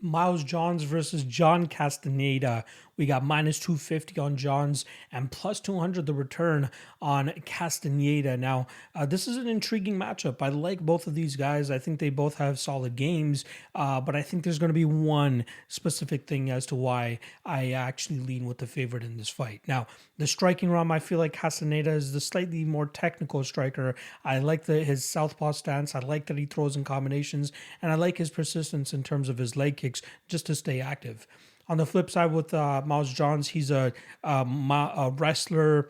Miles Johns versus John Castaneda. We got minus 250 on Johns and plus 200 the return on Castaneda. Now, this is an intriguing matchup. I like both of these guys. I think they both have solid games, but I think there's going to be one specific thing as to why I actually lean with the favorite in this fight. Now, the striking realm, I feel like Castaneda is the slightly more technical striker. I like his southpaw stance. I like that he throws in combinations, and I like his persistence in terms of his leg kicks just to stay active. On the flip side with Miles Johns, he's a wrestler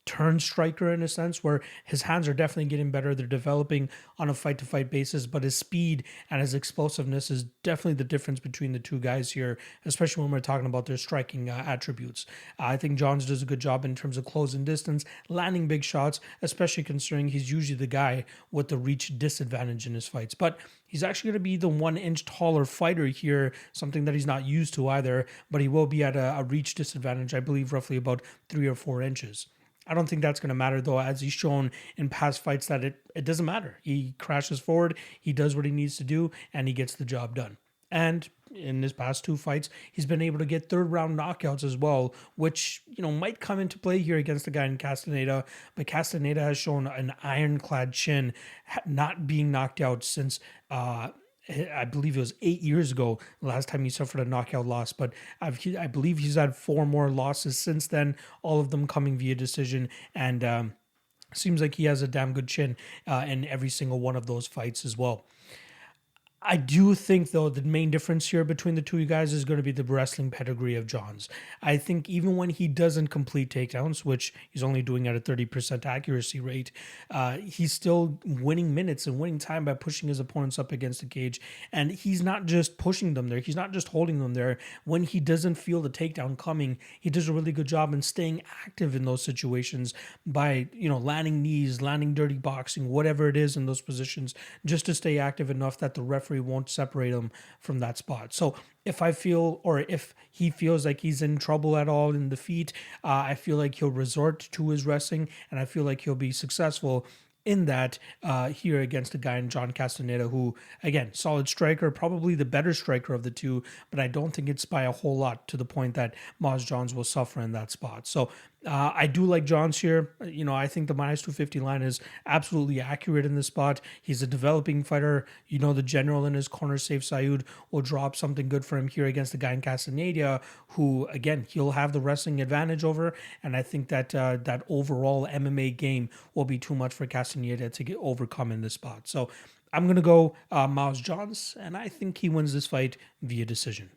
turn striker in a sense where his hands are definitely getting better. They're developing on a fight-to-fight basis, but his speed and his explosiveness is definitely the difference between the two guys here, especially when we're talking about their striking attributes. I think Johns does a good job in terms of closing distance, landing big shots, especially considering he's usually the guy with the reach disadvantage in his fights. But he's actually going to be the 1 inch taller fighter here, something that he's not used to either, but he will be at a reach disadvantage, I believe roughly about 3 or 4 inches. I don't think that's going to matter, though, as he's shown in past fights that it doesn't matter. He crashes forward, he does what he needs to do, and he gets the job done. And in his past 2 fights, he's been able to get third-round knockouts as well, which, might come into play here against the guy in Castaneda. But Castaneda has shown an ironclad chin, not being knocked out since I believe it was 8 years ago, the last time he suffered a knockout loss. But I believe he's had 4 more losses since then, all of them coming via decision. And seems like he has a damn good chin in every single one of those fights as well. I do think, though, the main difference here between the two guys is going to be the wrestling pedigree of Johns. I think even when he doesn't complete takedowns, which he's only doing at a 30% accuracy rate, he's still winning minutes and winning time by pushing his opponents up against the cage. And he's not just pushing them there. He's not just holding them there. When he doesn't feel the takedown coming, he does a really good job in staying active in those situations by, landing knees, landing dirty boxing, whatever it is in those positions, just to stay active enough that the referee won't separate him from that spot. So if I feel, or if he feels like he's in trouble at all in the feet, I feel like he'll resort to his wrestling, and I feel like he'll be successful in that here against a guy in John Castaneda, who, again, solid striker, probably the better striker of the two, but I don't think it's by a whole lot to the point that Miles Johns will suffer in that spot. So I do like Johns here. I think the minus 250 line is absolutely accurate in this spot. He's a developing fighter. The general in his corner, Saif Saud, will drop something good for him here against the guy in Castaneda, who, again, he'll have the wrestling advantage over. And I think that that overall MMA game will be too much for Castaneda to get overcome in this spot. So I'm going to go Miles Johns, and I think he wins this fight via decision.